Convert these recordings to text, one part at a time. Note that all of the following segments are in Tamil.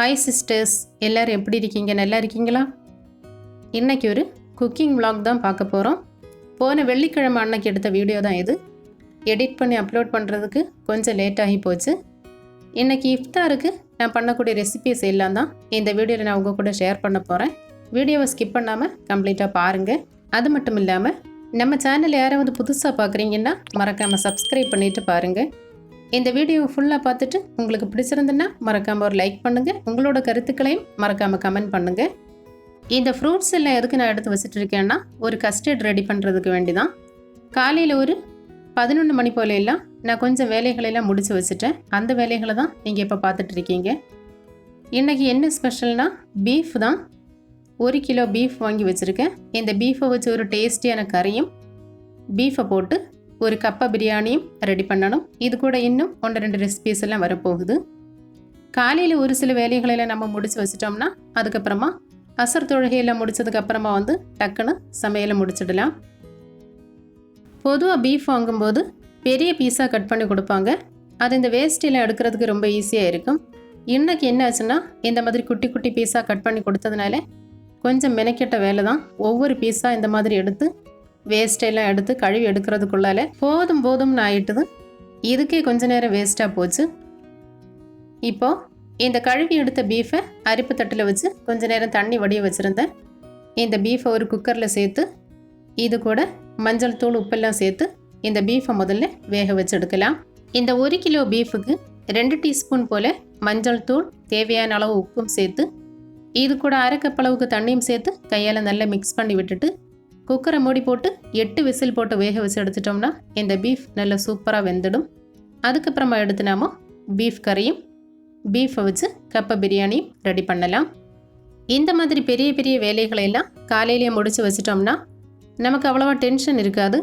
ஹாய் சிஸ்டர்ஸ், எல்லோரும் எப்படி இருக்கீங்க? நல்லா இருக்கீங்களா? இன்றைக்கி ஒரு குக்கிங் vlog தான் பார்க்க போகிறோம். போன வெள்ளிக்கிழமை அன்னைக்கு எடுத்த வீடியோ தான் இது. எடிட் பண்ணி அப்லோட் பண்ணுறதுக்கு கொஞ்சம் லேட் ஆகி போச்சு. இன்றைக்கி இஃப்தாருக்கு நான் பண்ணக்கூடிய ரெசிபிஸ் எல்லாம் தான் இந்த வீடியோவில் நான் உங்கள் கூட ஷேர் பண்ண போகிறேன். வீடியோவை ஸ்கிப் பண்ணாமல் கம்ப்ளீட்டாக பாருங்கள். அது மட்டும் இல்லாமல் நம்ம சேனல் யாராவது புதுசாக பார்க்குறீங்கன்னா மறக்காமல் சப்ஸ்கிரைப் பண்ணிவிட்டு பாருங்கள். இந்த வீடியோவை ஃபுல்லாக பார்த்துட்டு உங்களுக்கு பிடிச்சிருந்துன்னா மறக்காமல் ஒரு லைக் பண்ணுங்கள். உங்களோட கருத்துக்களையும் மறக்காமல் கமெண்ட் பண்ணுங்கள். இந்த ஃப்ரூட்ஸ் எல்லாம் எதுக்கு நான் எடுத்து வச்சுட்டு இருக்கேன்னா, ஒரு கஸ்டர்ட் ரெடி பண்ணுறதுக்கு வேண்டி தான். காலையில் ஒரு 11 மணி போல எல்லாம் நான் கொஞ்சம் வேலைகளெல்லாம் முடிச்சு வச்சுட்டேன். அந்த வேலைகளை தான் நீங்கள் இப்போ பார்த்துட்டு இருக்கீங்க. இன்றைக்கி என்ன ஸ்பெஷல்னால் பீஃப் தான். 1 கிலோ பீஃப் வாங்கி வச்சுருக்கேன். இந்த பீஃபை வச்சு ஒரு டேஸ்டியான கறியும், பீஃபை போட்டு ஒரு கப்பா பிரியாணியும் ரெடி பண்ணணும். இது கூட இன்னும் 1-2 ரெசிபீஸ் எல்லாம் வரப்போகுது. காலையில் ஒரு சில வேலைகளெல்லாம் நம்ம முடிச்சு வச்சிட்டோம்னா அதுக்கப்புறமா அசர் தொழுகையெல்லாம் முடிச்சதுக்கப்புறமா டக்குன்னு சமையலை முடிச்சிடலாம். பொதுவாக பீஃப் வாங்கும்போது பெரிய பீஸாக கட் பண்ணி கொடுப்பாங்க. அது இந்த வேஸ்டெல்லாம் எடுக்கிறதுக்கு ரொம்ப ஈஸியாக இருக்கும். இன்றைக்கி என்ன ஆச்சுன்னா, இந்த மாதிரி குட்டி குட்டி பீஸாக கட் பண்ணி கொடுத்ததுனால கொஞ்சம் மெனக்கெட்ட வேலை தான். ஒவ்வொரு பீஸாக இந்த மாதிரி எடுத்து வேஸ்ட்டெல்லாம் எடுத்து கழுவி எடுக்கிறதுக்குள்ளால போதும்னு ஆயிட்டுது. இதுக்கே கொஞ்ச நேரம் வேஸ்ட்டாக போச்சு. இப்போது இந்த கழுவி எடுத்த பீஃபை அரிப்பு தட்டில் வச்சு கொஞ்ச நேரம் தண்ணி வடிய வச்சுருந்தேன். இந்த பீஃபை ஒரு குக்கரில் சேர்த்து இது கூட மஞ்சள் தூள் உப்பெல்லாம் சேர்த்து இந்த பீஃபை முதல்ல வேக வச்சு எடுக்கலாம். இந்த 1 கிலோ பீஃபுக்கு 2 டீஸ்பூன் போல் மஞ்சள் தூள், தேவையான அளவு உப்பும் சேர்த்து இது கூட 1/2 கப் அளவுக்கு தண்ணியும் சேர்த்து கையால் நல்லா மிக்ஸ் பண்ணி விட்டுட்டு குக்கரை மூடி போட்டு 8 விசில் போட்டு வேக வச்சு எடுத்துட்டோம்னா இந்த பீஃப் நல்லா சூப்பராக வெந்துடும். அதுக்கப்புறமா எடுத்து நாம பீஃப் கறியும் பீஃபை வச்சு கப்பை பிரியாணியும் ரெடி பண்ணலாம். இந்த மாதிரி பெரிய பெரிய வேலைகளெல்லாம் காலையிலேயே முடித்து வச்சிட்டோம்னா நமக்கு அவ்வளோவா டென்ஷன் இருக்காது.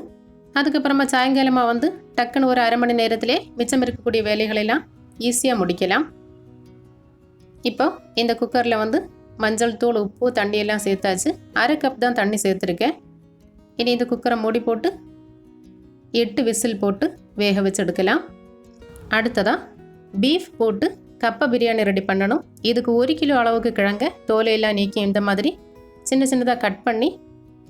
அதுக்கப்புறமா சாயங்காலமாக டக்குன்னு ஒரு 1/2 மணி நேரத்திலே மிச்சம் இருக்கக்கூடிய வேலைகளெல்லாம் ஈஸியாக முடிக்கலாம். இப்போ இந்த குக்கரில் மஞ்சள் தூள், உப்பு, தண்ணியெல்லாம் சேர்த்தாச்சு. 1/2 கப் தான் தண்ணி சேர்த்துருக்கேன். இனி இந்த குக்கரை மூடி போட்டு 8 விசில் போட்டு வேக வச்சு எடுக்கலாம். அடுத்ததாக பீஃப் போட்டு கப்பை பிரியாணி ரெடி பண்ணணும். இதுக்கு 1 கிலோ அளவுக்கு கிழங்க தோலையெல்லாம் நீக்கி இந்த மாதிரி சின்ன சின்னதாக கட் பண்ணி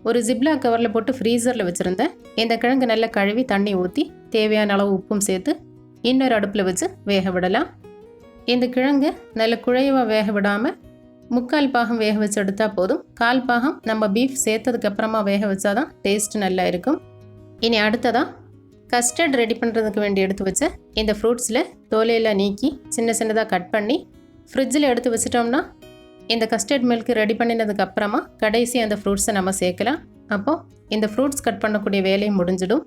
ஒரு ஜிப்லா கவரில் போட்டு ஃப்ரீசரில் வச்சுருந்தேன். இந்த கிழங்கு நல்லா கழுவி தண்ணி ஊற்றி தேவையான அளவு உப்பும் சேர்த்து இன்னொரு அடுப்பில் வச்சு வேக விடலாம். இந்த கிழங்கு நல்ல குழைவாக வேக விடாமல் 3/4 பாகம் வேக வச்சு எடுத்தால் போதும். 1/4 பாகம் நம்ம பீஃப் சேர்த்ததுக்கப்புறமா வேக வச்சா தான் டேஸ்ட் நல்லா இருக்கும். இனி அடுத்ததாக கஸ்டர்ட் ரெடி பண்ணுறதுக்கு வேண்டி எடுத்து வச்ச இந்த ஃப்ரூட்ஸில் தோலையெல்லாம் நீக்கி சின்ன சின்னதாக கட் பண்ணி ஃப்ரிட்ஜில் எடுத்து வச்சிட்டோம்னா இந்த கஸ்டர்ட் மில்க் ரெடி பண்ணினதுக்கப்புறமா கடைசி அந்த ஃப்ரூட்ஸை நம்ம சேர்க்கலாம். அப்போது இந்த ஃப்ரூட்ஸ் கட் பண்ணக்கூடிய வேலையும் முடிஞ்சிடும்.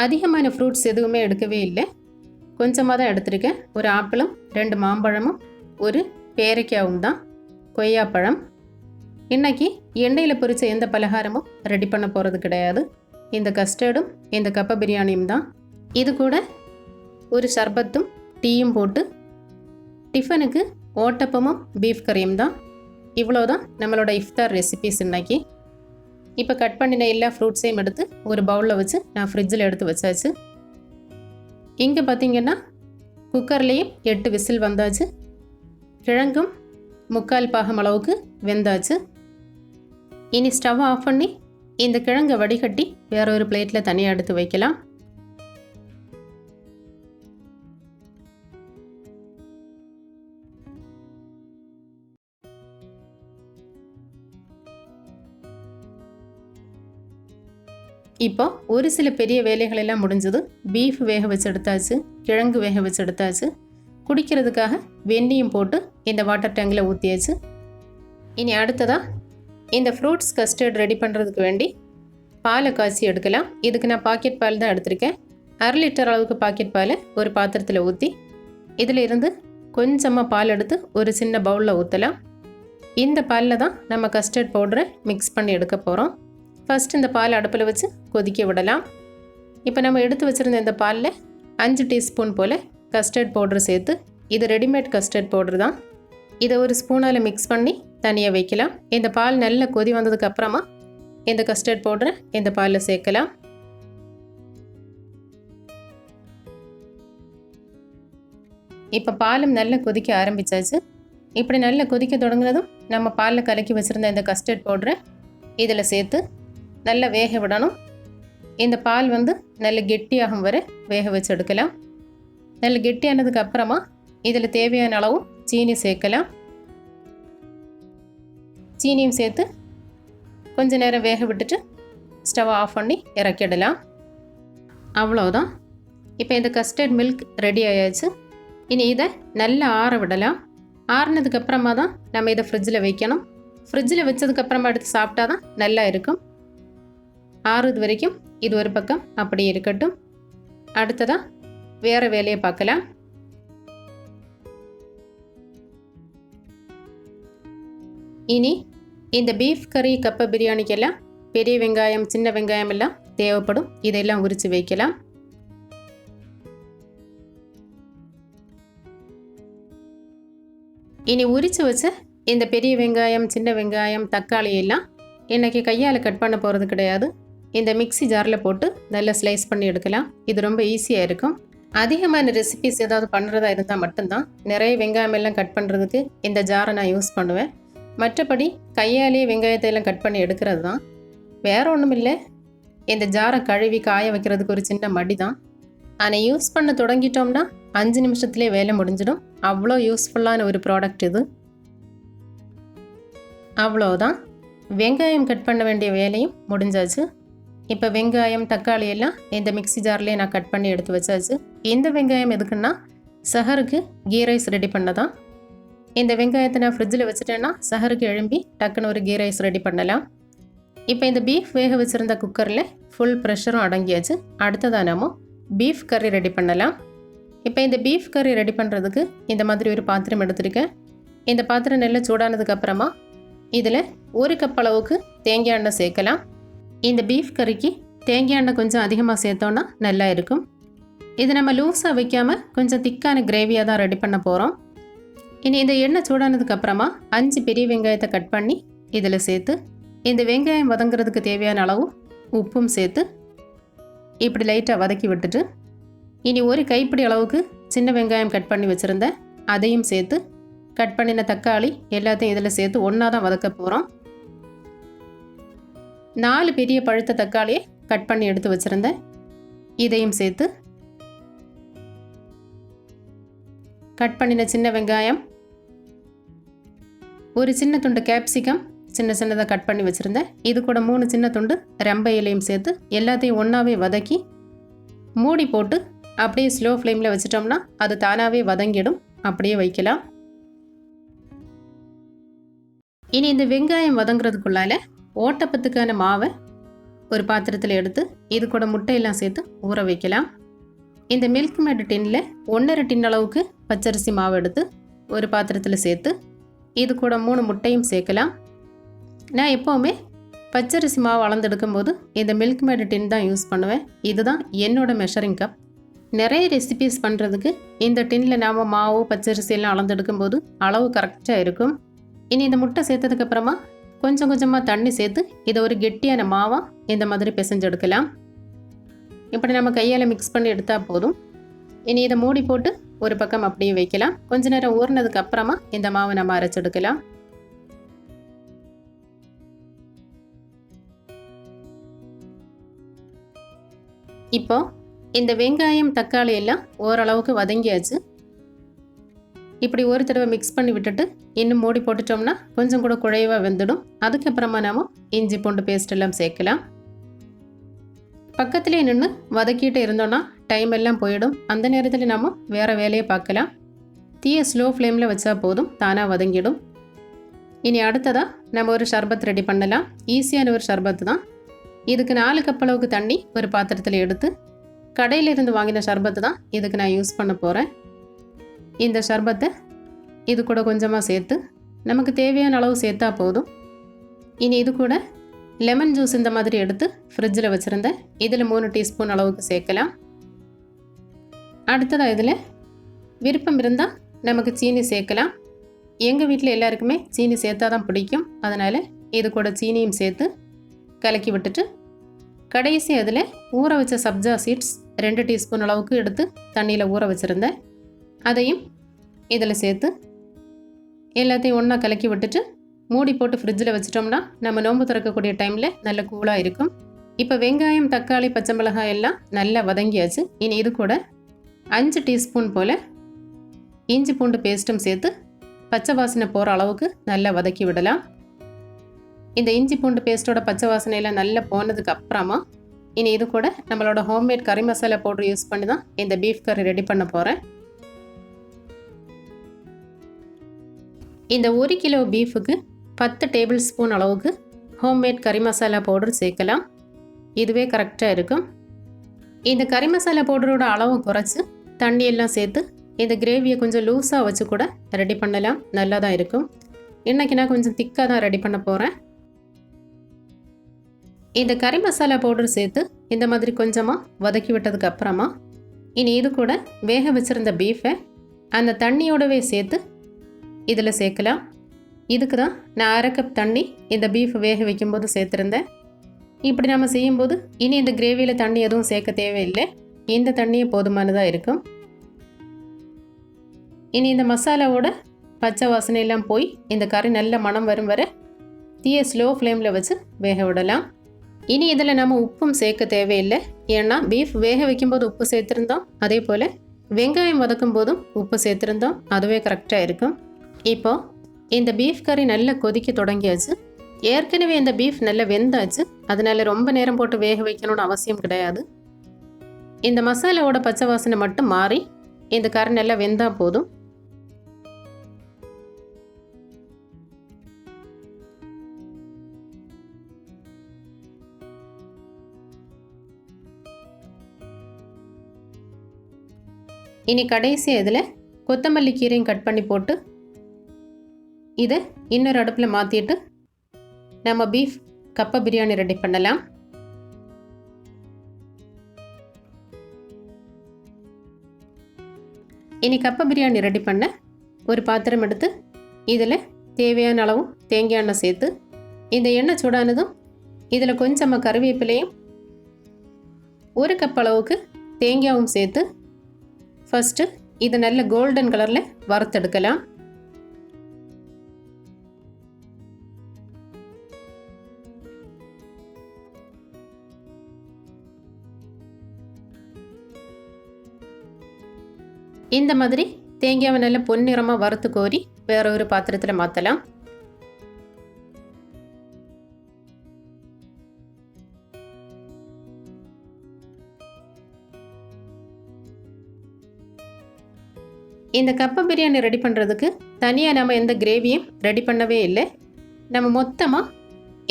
அதிகமான ஃப்ரூட்ஸ் எதுவுமே எடுக்கவே இல்லை, கொஞ்சமாக தான் எடுத்திருக்கேன். ஒரு ஆப்பிளும் 2 மாம்பழமும் ஒரு பேரிக்காயும் தான், கொய்யாப்பழம். இன்றைக்கி எண்ணெயில் பொரித்த எந்த பலகாரமும் ரெடி பண்ண போகிறது கிடையாது. இந்த கஸ்டர்டும் இந்த கப்பை பிரியாணியும் தான். இது கூட ஒரு சர்பத்தும் டீயும் போட்டு டிஃபனுக்கு ஓட்டப்பமும் பீஃப் கறியும் தான். இவ்வளோ தான் நம்மளோட இஃப்தார் ரெசிபிஸ் இன்றைக்கி. இப்போ கட் பண்ணின எல்லா ஃப்ரூட்ஸையும் எடுத்து ஒரு பவுலில் வச்சு நான் ஃப்ரிட்ஜில் எடுத்து வச்சாச்சு. இங்கே பார்த்திங்கன்னா குக்கர்லேயும் 8 விசில் வந்தாச்சு. கிழங்கும் 3/4 பாகம் அளவுக்கு வெந்தாச்சு. இனி ஸ்டவ் ஆஃப் பண்ணி இந்த கிழங்கை வடிகட்டி வேற ஒரு பிளேட்டில் தனியாக எடுத்து வைக்கலாம். இப்போ ஒரு சில பெரிய வேலைகளெல்லாம் முடிஞ்சது. பீஃப் வேக வச்சு எடுத்தாச்சு, கிழங்கு வேக வச்சு எடுத்தாச்சு. குடிக்கிறதுக்காக வெந்நியும் போட்டு இந்த வாட்டர் டேங்கில் ஊற்றியாச்சு. இனி அடுத்ததாக இந்த ஃப்ரூட்ஸ் கஸ்டர்ட் ரெடி பண்ணுறதுக்கு வேண்டி பாலை காய்ச்சி எடுக்கலாம். இதுக்கு நான் பாக்கெட் பால் தான் எடுத்திருக்கேன். 1/2 லிட்டர் அளவுக்கு பாக்கெட் பாலை ஒரு பாத்திரத்தில் ஊற்றி இதில் இருந்து கொஞ்சமாக பால் எடுத்து ஒரு சின்ன பவுலில் ஊற்றலாம். இந்த பாலில் தான் நம்ம கஸ்டர்ட் பவுடரை மிக்ஸ் பண்ணி எடுக்க போகிறோம். ஃபஸ்ட் இந்த பால் அடுப்பில் வச்சு கொதிக்க விடலாம். இப்போ நம்ம எடுத்து வச்சுருந்த இந்த பாலில் 5 டீஸ்பூன் போல் கஸ்டர்ட் பவுடர் சேர்த்து, இது ரெடிமேட் கஸ்டர்ட் பவுடர் தான், இதை ஒரு ஸ்பூனால் மிக்ஸ் பண்ணி தனியாக வைக்கலாம். இந்த பால் நல்லா கொதி வந்ததுக்கப்புறமா இந்த கஸ்டர்ட் பவுடரை இந்த பாலில் சேர்க்கலாம். இப்போ பாலும் நல்லா கொதிக்க ஆரம்பிச்சாச்சு. இப்படி நல்லா கொதிக்க தொடங்குனதும் நம்ம பாலில் கலக்கி வச்சுருந்த இந்த கஸ்டர்ட் பவுடரை இதில் சேர்த்து நல்லா வேக விடணும். இந்த பால் நல்ல கெட்டியாகும் வரை வேக வச்சு எடுக்கலாம். நல்ல கெட்டியானதுக்கு அப்புறமா இதில் தேவையான அளவு சீனி சேர்க்கலாம். சீனியும் சேர்த்து கொஞ்ச நேரம் வேக விட்டுட்டு ஸ்டவ் ஆஃப் பண்ணி இறக்கிடலாம். அவ்வளோதான். இப்போ இந்த கஸ்டர்ட் மில்க் ரெடி ஆயாச்சு. இனி இதை நல்லா ஆற விடலாம். ஆறினதுக்கப்புறமா தான் நம்ம இதை ஃப்ரிட்ஜில் வைக்கணும். ஃப்ரிட்ஜில் வச்சதுக்கப்புறமா எடுத்து சாப்பிட்டா தான் நல்லா இருக்கும். ஆறுது வரைக்கும் இது ஒரு பக்கம் அப்படி இருக்கட்டும். அடுத்ததாக வேறு வேலையை பார்க்கலாம். இனி இந்த பீஃப் கறி கப்பை பிரியாணிக்கெல்லாம் பெரிய வெங்காயம் சின்ன வெங்காயம் எல்லாம் தேவைப்படும். இதெல்லாம் உரித்து வைக்கலாம். இனி உரித்து வச்ச இந்த பெரிய வெங்காயம் சின்ன வெங்காயம் தக்காளி எல்லாம் இன்றைக்கி கையால் கட் பண்ண போகிறது கிடையாது. இந்த மிக்ஸி ஜாரில் போட்டு நல்லா ஸ்லைஸ் பண்ணி எடுக்கலாம். இது ரொம்ப ஈஸியாக இருக்கும். அதிகமான ரெசிபிஸ் ஏதாவது பண்ணுறதா இருந்தால் மட்டும்தான் நிறைய வெங்காயம் எல்லாம் கட் பண்ணுறதுக்கு இந்த ஜாரை நான் யூஸ் பண்ணுவேன். மற்றபடி கையாலேயே வெங்காயத்தை எல்லாம் கட் பண்ணி எடுக்கிறது தான். வேறு ஒன்றும் இல்லை. இந்த ஜாரை கழுவி காய வைக்கிறதுக்கு ஒரு சின்ன மடி தான். ஆனால் யூஸ் பண்ண தொடங்கிட்டோம்னா 5 நிமிஷத்துலேயே வேலை முடிஞ்சிடும். அவ்வளோ யூஸ்ஃபுல்லான ஒரு ப்ராடக்ட் இது. அவ்வளோதான். வெங்காயம் கட் பண்ண வேண்டிய வேலையும் முடிஞ்சாச்சு. இப்போ வெங்காயம் தக்காளி எல்லாம் இந்த மிக்ஸி ஜார்லேயே நான் கட் பண்ணி எடுத்து வச்சாச்சு. இந்த வெங்காயம் எதுக்குன்னா சஹருக்கு கீ ரைஸ் ரெடி பண்ணதான். இந்த வெங்காயத்தை நான் ஃப்ரிட்ஜில் வச்சுட்டேன்னா சஹருக்கு எழும்பி டக்குன்னு ஒரு கீ ரைஸ் ரெடி பண்ணலாம். இப்போ இந்த பீஃப் வேக வச்சுருந்த குக்கரில் ஃபுல் ப்ரெஷரும் அடங்கியாச்சு. அடுத்ததாக நம்ம பீஃப் கறி ரெடி பண்ணலாம். இப்போ இந்த பீஃப் கறி ரெடி பண்ணுறதுக்கு இந்த மாதிரி ஒரு பாத்திரம் எடுத்துருக்கேன். இந்த பாத்திரம் நல்லா சூடானதுக்கப்புறமா இதில் 1 கப் அளவுக்கு தேங்காய் எண்ணெய் சேர்க்கலாம். இந்த பீஃப் கறிக்கு தேங்காய் எண்ணெய் கொஞ்சம் அதிகமாக சேர்த்தோன்னா நல்லா இருக்கும். இது நம்ம லூஸாக வைக்காமல் கொஞ்சம் திக்கான கிரேவியாக தான் ரெடி பண்ண போகிறோம். இனி இந்த எண்ணெய் சூடானதுக்கப்புறமா 5 பெரிய வெங்காயத்தை கட் பண்ணி இதில் சேர்த்து இந்த வெங்காயம் வதங்கிறதுக்கு தேவையான அளவு உப்பும் சேர்த்து இப்படி லைட்டாக வதக்கி விட்டுட்டு இனி 1 கைப்பிடி அளவுக்கு சின்ன வெங்காயம் கட் பண்ணி வச்சுருந்தேன். அதையும் சேர்த்து கட் பண்ணின தக்காளி எல்லாத்தையும் இதில் சேர்த்து ஒன்றா தான் வதக்க போகிறோம். 4 பெரிய பழுத்த தக்காளியை கட் பண்ணி எடுத்து வச்சுருந்தேன். இதையும் சேர்த்து கட் பண்ணின சின்ன வெங்காயம், ஒரு சின்ன துண்டு கேப்சிகம் சின்ன சின்னதாக கட் பண்ணி வச்சுருந்தேன். இது கூட 3 சின்ன துண்டு ரம்பை இலையும் சேர்த்து எல்லாத்தையும் ஒன்றாவே வதக்கி மூடி போட்டு அப்படியே ஸ்லோ ஃப்ளேமில் வச்சிட்டோம்னா அது தானாகவே வதங்கிடும். அப்படியே வைக்கலாம். இனி இந்த வெங்காயம் வதங்குறதுக்குள்ளால ஓட்டப்பத்துக்கான மாவை ஒரு பாத்திரத்தில் எடுத்து இது கூட முட்டையெல்லாம் சேர்த்து ஊற வைக்கலாம். இந்த மில்க் மேட் டின்னில் 1.5 டின் அளவுக்கு பச்சரிசி மாவு எடுத்து ஒரு பாத்திரத்தில் சேர்த்து இது கூட 3 முட்டையும் சேர்க்கலாம். நான் எப்போவுமே பச்சரிசி மாவு அளந்தெடுக்கும் போது இந்த மில்க் மேட் டின் தான் யூஸ் பண்ணுவேன். இதுதான் என்னோட மெஷரிங் கப். நிறைய ரெசிபிஸ் பண்ணுறதுக்கு இந்த டின்னில் நாம் மாவு பச்சரிசி எல்லாம் அளந்தெடுக்கும் போது அளவு கரெக்டாக இருக்கும். இனி இந்த முட்டை சேர்த்ததுக்கப்புறமா கொஞ்சம் கொஞ்சமாக தண்ணி சேர்த்து இதை ஒரு கெட்டியான மாவாக இந்த மாதிரி பிசைஞ்சு எடுக்கலாம். இப்படி நம்ம கையால் மிக்ஸ் பண்ணி எடுத்தால் போதும். இனி இதை மூடி போட்டு ஒரு பக்கம் அப்படியே வைக்கலாம். கொஞ்ச நேரம் ஊறினதுக்கு அப்புறமா இந்த மாவை நம்ம அரைச்செடுக்கலாம். இப்போ இந்த வெங்காயம் தக்காளி எல்லாம் ஓரளவுக்கு வதங்கியாச்சு. இப்படி ஒரு தடவை மிக்ஸ் பண்ணி விட்டுட்டு இன்னும் மூடி போட்டுட்டோம்னா கொஞ்சம் கூட குழைவாக வெந்துடும். அதுக்கப்புறமா நாம இஞ்சி பூண்டு பேஸ்ட் எல்லாம் சேர்க்கலாம். பக்கத்துலேயே நின்று வதக்கிட்டு இருந்தோன்னா டைம் எல்லாம் போயிடும். அந்த நேரத்தில் நாம வேறு வேலையை பார்க்கலாம். தீயை ஸ்லோ ஃப்ளேமில் வச்சா போதும், தானாக வதங்கிடும். இனி அடுத்ததாக நம்ம ஒரு ஷர்பத் ரெடி பண்ணலாம். ஈஸியான ஒரு ஷர்பத் தான். இதுக்கு 4 கப் அளவுக்கு தண்ணி ஒரு பாத்திரத்தில் எடுத்து கடையிலிருந்து வாங்கின ஷர்பத்து தான் இதுக்கு நான் யூஸ் பண்ண போகிறேன். இந்த ஷர்பத்தை இது கூட கொஞ்சமாக சேர்த்து நமக்கு தேவையான அளவு சேர்த்தா போதும். இனி இது கூட லெமன் ஜூஸ் இந்த மாதிரி எடுத்து ஃப்ரிட்ஜில் வச்சுருந்தேன். இதில் 3 டீஸ்பூன் அளவுக்கு சேர்க்கலாம். அடுத்ததாக இதில் விருப்பம் இருந்தால் நமக்கு சீனி சேர்க்கலாம். எங்கள் வீட்டில் எல்லாருக்குமே சீனி சேர்த்தா தான் பிடிக்கும். அதனால் இது கூட சீனியும் சேர்த்து கலக்கி விட்டுட்டு கடைசி அதில் ஊற வச்ச சப்ஜா சீட்ஸ் 2 டீஸ்பூன் அளவுக்கு எடுத்து தண்ணியில் ஊற வச்சுருந்தேன். அதையும் இதில் சேர்த்து எல்லாத்தையும் ஒன்றா கலக்கி விட்டுட்டு மூடி போட்டு ஃப்ரிட்ஜில் வச்சிட்டோம்னா நம்ம நோன்பு திறக்கக்கூடிய டைமில் நல்ல கூலாக இருக்கும். இப்போ வெங்காயம், தக்காளி, பச்சை மிளகாய் எல்லாம் நல்லா வதங்கியாச்சு. இனி இது கூட 5 டீஸ்பூன் போல் இஞ்சி பூண்டு பேஸ்ட்டும் சேர்த்து பச்சை வாசனை போகிற அளவுக்கு நல்லா வதக்கி விடலாம். இந்த இஞ்சி பூண்டு பேஸ்ட்டோட பச்சை வாசனையெல்லாம் நல்லா போனதுக்கு அப்புறமா இனி இது கூட நம்மளோட ஹோம்மேட் கறி மசாலா பவுடர் யூஸ் பண்ணி தான் இந்த பீஃப் கறி ரெடி பண்ண போகிறேன். இந்த 1 கிலோ பீஃபுக்கு 10 டேபிள் ஸ்பூன் அளவுக்கு ஹோம்மேட் கறி மசாலா பவுடர் சேர்க்கலாம். இதுவே கரெக்டாக இருக்கும். இந்த கறி மசாலா பவுடரோட அளவு குறைச்சி தண்ணியெல்லாம் சேர்த்து இந்த கிரேவியை கொஞ்சம் லூஸாக வச்சு கூட ரெடி பண்ணலாம். நல்லா தான் இருக்கும். இன்றைக்கி நான் கொஞ்சம் திக்காக தான் ரெடி பண்ண போகிறேன். இந்த கறி மசாலா பவுடர் சேர்த்து இந்த மாதிரி கொஞ்சமாக வதக்கி விட்டதுக்கு அப்புறமா இனி இது கூட வேக வச்சுருந்த பீஃபை அந்த தண்ணியோடவே சேர்த்து இதில் சேர்க்கலாம். இதுக்கு தான் நான் 1/2 கப் தண்ணி இந்த பீஃப் வேக வைக்கும்போது சேர்த்துருந்தேன். இப்படி நம்ம செய்யும்போது இனி இந்த கிரேவியில் தண்ணி எதுவும் சேர்க்க தேவையில்லை. இந்த தண்ணியே போதுமானதாக இருக்கும். இனி இந்த மசாலாவோட பச்சை வாசனையெல்லாம் போய் இந்த கறி நல்ல மணம் வரும் வரை தீயை ஸ்லோ ஃப்ளேமில் வச்சு வேக விடலாம். இனி இதில் நம்ம உப்பும் சேர்க்க தேவையில்லை. ஏன்னா பீஃப் வேக வைக்கும்போது உப்பு சேர்த்துருந்தோம். அதே போல் வெங்காயம் வதக்கும் போதும் உப்பு சேர்த்துருந்தோம். அதுவே கரெக்டாக இருக்கும். இப்போ இந்த பீஃப் கறி நல்லா கொதிக்க தொடங்கியாச்சு. ஏற்கனவே இந்த பீஃப் நல்லா வெந்தாச்சு. அதனால ரொம்ப நேரம் போட்டு வேக வைக்கணும்னு அவசியம் கிடையாது. இந்த மசாலாவோட பச்சை வாசனை மட்டும் மாறி இந்த கறி நல்லா வெந்தால் போதும். இனி கடைசி இதில் கொத்தமல்லி கீரையும் கட் பண்ணி போட்டு இதை இன்னொரு அடுப்பில் மாற்றிட்டு நம்ம பீஃப் கப்பை பிரியாணி ரெடி பண்ணலாம். இனி கப்பை பிரியாணி ரெடி பண்ண ஒரு பாத்திரம் எடுத்து இதில் தேவையான அளவு தேங்காய் எண்ணெய் சேர்த்து இந்த எண்ணெய் சூடானதும் இதில் கொஞ்சமாக கருவேப்பிலையும் 1 கப் அளவுக்கு தேங்காயும் சேர்த்து ஃபஸ்ட்டு இது நல்ல கோல்டன் கலரில் வறுத்தெடுக்கலாம். இந்த மாதிரி தேங்காவை நல்ல பொன்னிறமாக வறுத்து கோரி வேற ஒரு பாத்திரத்தில் மாற்றலாம். இந்த கப்பை பிரியாணி ரெடி பண்ணுறதுக்கு தனியாக நம்ம எந்த கிரேவியும் ரெடி பண்ணவே இல்லை. நம்ம மொத்தமாக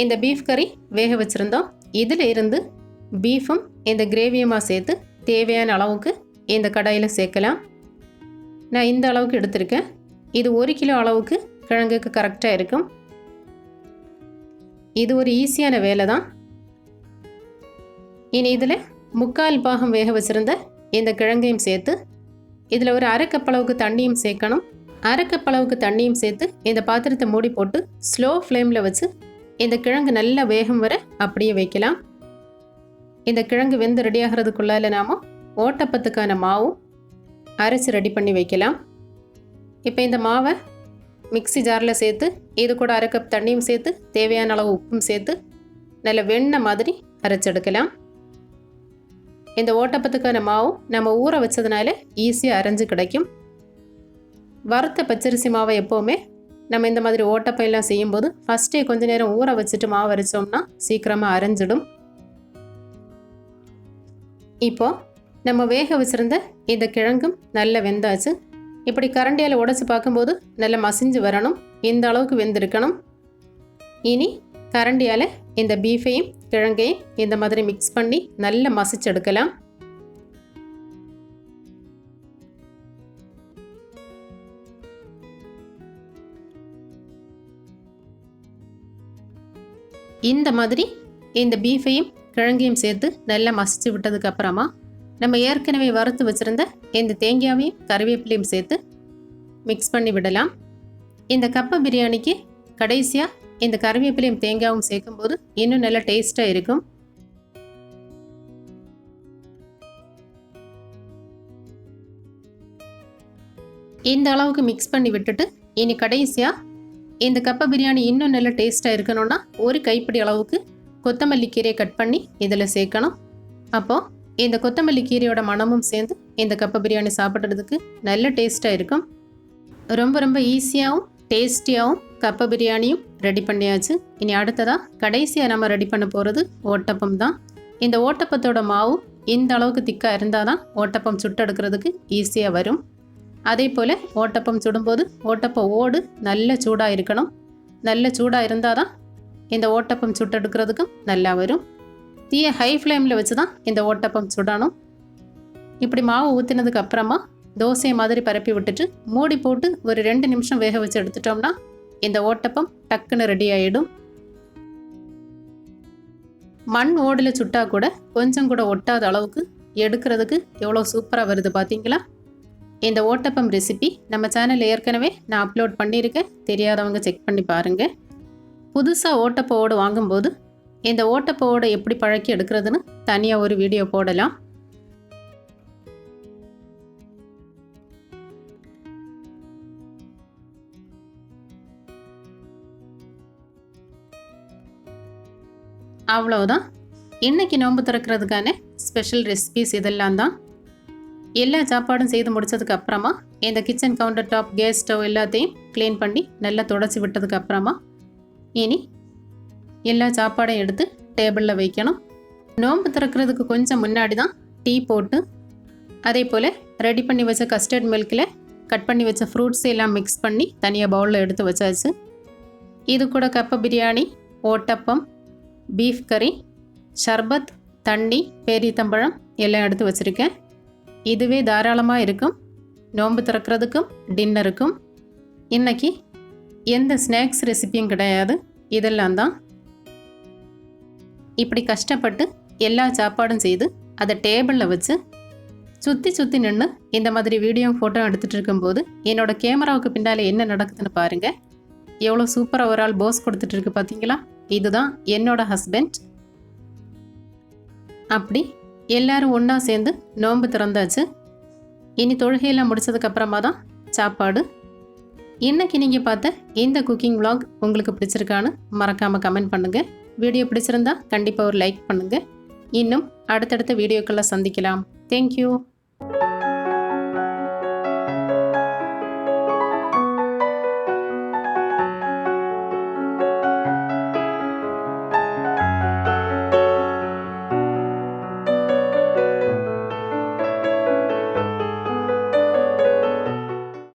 இந்த பீஃப் கறி வேக வச்சுருந்தோம். இதில் இருந்து பீஃபும் இந்த கிரேவியுமா சேர்த்து தேவையான அளவுக்கு இந்த கடாயில் சேர்க்கலாம். நான் இந்த அளவுக்கு எடுத்திருக்கேன். இது 1 கிலோ அளவுக்கு கிழங்குக்கு கரெக்டாக இருக்கும். இது ஒரு ஈஸியான வேலை தான். இனி இதில் 3/4 பாகம் வேக வச்சுருந்த இந்த கிழங்கையும் சேர்த்து இதில் ஒரு 1/2 கப் அளவுக்கு தண்ணியும் சேர்க்கணும். 1/2 கப் அளவுக்கு தண்ணியும் சேர்த்து இந்த பாத்திரத்தை மூடி போட்டு ஸ்லோ ஃப்ளேமில் வச்சு இந்த கிழங்கு நல்லா வேகம் வர அப்படியே வைக்கலாம். இந்த கிழங்கு வெந்து ரெடி ஆகிறதுக்குள்ளால நாம் ஓட்டப்பத்துக்கான மாவும் அரைச்சி ரெடி பண்ணி வைக்கலாம். இப்போ இந்த மாவை மிக்ஸி ஜாரில் சேர்த்து இது கூட 1/2 கப் தண்ணியும் சேர்த்து தேவையான அளவு உப்பும் சேர்த்து நல்ல வெண்ணெய் மாதிரி அரைச்செடுக்கலாம். இந்த ஓட்டப்பத்துக்கான மாவும் நம்ம ஊற வச்சதுனால ஈஸியாக அரைஞ்சு கிடைக்கும். வறுத்த பச்சரிசி மாவை எப்போவுமே நம்ம இந்த மாதிரி ஓட்டப்பையெல்லாம் செய்யும்போது ஃபஸ்ட்டே கொஞ்ச நேரம் ஊற வச்சுட்டு மாவு அரைச்சோம்னா சீக்கிரமாக அரைஞ்சிடும். இப்போது நம்ம வேக வச்சுருந்த இந்த கிழங்கும் நல்ல வெந்தாச்சு. இப்படி கரண்டியால் உடைச்சி பார்க்கும்போது நல்ல மசிஞ்சு வரணும். இந்த அளவுக்கு வெந்திருக்கணும். இனி கரண்டியால் இந்த பீஃபையும் கிழங்கையும் இந்த மாதிரி மிக்ஸ் பண்ணி நல்லா மசிச்செடுக்கலாம். இந்த மாதிரி இந்த பீஃபையும் கிழங்கையும் சேர்த்து நல்லா மசிச்சு விட்டதுக்கு அப்புறமா நம்ம ஏற்கனவே வறுத்து வச்சுருந்த இந்த தேங்காயையும் கருவேப்பிலையும் சேர்த்து மிக்ஸ் பண்ணி விடலாம். இந்த கப்பை பிரியாணிக்கு கடைசியாக இந்த கருவேப்பிலையும் தேங்காயும் சேர்க்கும்போது இன்னும் நல்லா டேஸ்ட்டாக இருக்கும். இந்த அளவுக்கு மிக்ஸ் பண்ணி விட்டுட்டு இனி கடைசியாக இந்த கப்பை பிரியாணி இன்னும் நல்ல டேஸ்ட்டாக இருக்கணும்னா ஒரு கைப்பிடி அளவுக்கு கொத்தமல்லி கீரையை கட் பண்ணி இதில் சேர்க்கணும். அப்போது இந்த கொத்தமல்லி கீரையோட மணமும் சேர்ந்து இந்த கப்பை பிரியாணி சாப்பிட்றதுக்கு நல்ல டேஸ்ட்டாக இருக்கும். ரொம்ப ரொம்ப ஈஸியாகவும் டேஸ்டியாகவும் கப்பை பிரியாணியும் ரெடி பண்ணியாச்சு. இனி அடுத்ததாக கடைசியாக நம்ம ரெடி பண்ண போகிறது ஓட்டப்பம் தான். இந்த ஓட்டப்பத்தோட மாவு இந்த அளவுக்கு திக்காக இருந்தால் தான் ஓட்டப்பம் சுட்டெடுக்கிறதுக்கு ஈஸியாக வரும். அதே போல் ஓட்டப்பம் சுடும்போது ஓட்டப்ப ஓடு நல்ல சூடாக இருக்கணும். நல்ல சூடாக இருந்தால் தான் இந்த ஓட்டப்பம் சுட்டெடுக்கிறதுக்கும் நல்லா வரும். தீயை ஹை ஃப்ளேமில் வச்சு தான் இந்த ஓட்டப்பம் சுடணும். இப்படி மாவு ஊற்றினதுக்கு அப்புறமா தோசை மாதிரி பரப்பி விட்டுட்டு மூடி போட்டு ஒரு 2 நிமிஷம் வேக வச்சு எடுத்துட்டோம்னா இந்த ஓட்டப்பம் டக்குன்னு ரெடி ஆகிடும். மண் ஓடில் சுட்டா கூட கொஞ்சம் கூட ஒட்டாத அளவுக்கு எடுக்கிறதுக்கு எவ்வளோ சூப்பராக வருது பார்த்தீங்களா? இந்த ஓட்டப்பம் ரெசிபி நம்ம சேனலில் ஏற்கனவே நான் அப்லோட் பண்ணியிருக்கேன். தெரியாதவங்க செக் பண்ணி பாருங்கள். புதுசாக ஓட்டப்ப ஓடு வாங்கும்போது இந்த ஓட்டப்ப ஓடை எப்படி பழக்கி எடுக்கிறதுன்னு தனியாக ஒரு வீடியோ போடலாம். அவ்வளோதான். இன்னைக்கு நோன்பு திறக்கிறதுக்கான ஸ்பெஷல் ரெசிபிஸ் இதெல்லாம் தான். எல்லா சாப்பாடும் செய்து முடித்ததுக்கு அப்புறமா இந்த kitchen counter top, gas stove எல்லாத்தையும் க்ளீன் பண்ணி நல்லா தொடச்சி விட்டதுக்கு அப்புறமா இனி எல்லா சாப்பாடையும் எடுத்து டேபிளில் வைக்கணும். நோன்பு திறக்கிறதுக்கு கொஞ்சம் முன்னாடி தான் டீ போட்டு அதே போல் ரெடி பண்ணி வச்ச கஸ்டர்ட் மில்கில் கட் பண்ணி வச்ச ஃப்ரூட்ஸ் எல்லாம் மிக்ஸ் பண்ணி தனியாக பவுலில் எடுத்து வச்சாச்சு. இது கூட கப்பை பிரியாணி, ஓட்டப்பம், பீஃப் கறி, ஷர்பத், தண்ணி, பேரித்தம்பழம் எல்லாம் எடுத்து வச்சுருக்கேன். இதுவே தாராளமாக இருக்கும் நோன்பு திறக்கிறதுக்கும் டின்னருக்கும். இன்றைக்கி எந்த ஸ்நாக்ஸ் ரெசிபியும் கிடையாது. இதெல்லாம் தான். இப்படி கஷ்டப்பட்டு எல்லா சாப்பாடும் செய்து அதை டேபிளில் வச்சு சுற்றி சுற்றி நின்று இந்த மாதிரி வீடியோ ஃபோட்டோ எடுத்துகிட்டு இருக்கும்போது என்னோட கேமராவுக்கு பின்னால் என்ன நடக்குதுன்னு பாருங்கள். எவ்வளோ சூப்பராக ஒரு ஆள் போஸ் கொடுத்துட்ருக்கு பார்த்தீங்களா? இதுதான் என்னோட ஹஸ்பண்ட். அப்படி எல்லாரும் ஒன்றா சேர்ந்து நோன்பு திறந்தாச்சு. இனி தொழுகையெல்லாம் முடிச்சதுக்கப்புறமா தான் சாப்பாடு. இன்றைக்கி நீங்கள் பார்த்த இந்த குக்கிங் vlog உங்களுக்கு பிடிச்சிருக்கான்னு மறக்காமல் கமெண்ட் பண்ணுங்கள். வீடியோ பிடிச்சிருந்தா கண்டிப்பாக ஒரு லைக் பண்ணுங்கள். இன்னும் அடுத்தடுத்த வீடியோக்களை சந்திக்கலாம். தேங்க்யூ.